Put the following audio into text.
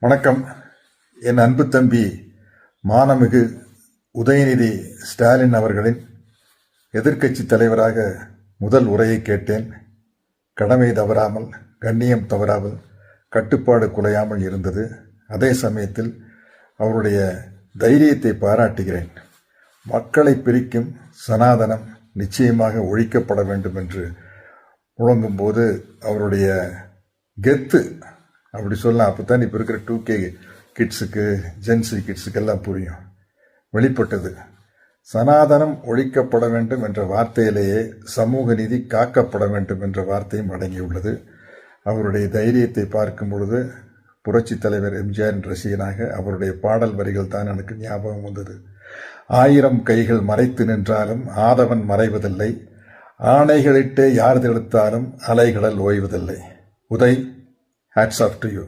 வணக்கம். என் அன்பு தம்பி மானமிகு உதயநிதி ஸ்டாலின் அவர்களின் எதிர்க்கட்சி தலைவராக முதல் உரையை கேட்டேன். கடமை தவறாமல், கண்ணியம் தவறாமல், கட்டுப்பாடு குலையாமல் இருந்தது. அதே சமயத்தில் அவருடைய தைரியத்தை பாராட்டுகிறேன். மக்களை பிரிக்கும் சனாதனம் நிச்சயமாக ஒழிக்கப்பட வேண்டும் என்று முழங்கும்போது அவருடைய கெத்து அப்படி சொல்லலாம். அப்போ தான் இப்போ இருக்கிற 2K கிட்ஸுக்கு, ஜென்சி கிட்ஸுக்கெல்லாம் புரியும். வெளிப்பட்டது. சனாதனம் ஒழிக்கப்பட வேண்டும் என்ற வார்த்தையிலேயே சமூக நீதி காக்கப்பட வேண்டும் என்ற வார்த்தையும் அடங்கியுள்ளது. அவருடைய தைரியத்தை பார்க்கும் பொழுது புரட்சி தலைவர் எம்ஜிஆரின் ரசிகனாக அவருடைய பாடல் வரிகள் தான் எனக்கு ஞாபகம் வந்தது. 1000 கைகள் மறைத்து நின்றாலும் ஆதவன் மறைவதில்லை, ஆணைகளிட்டே யார் தடுத்தாலும் அலைகடல் Oivathillai. Uday, hats off to you.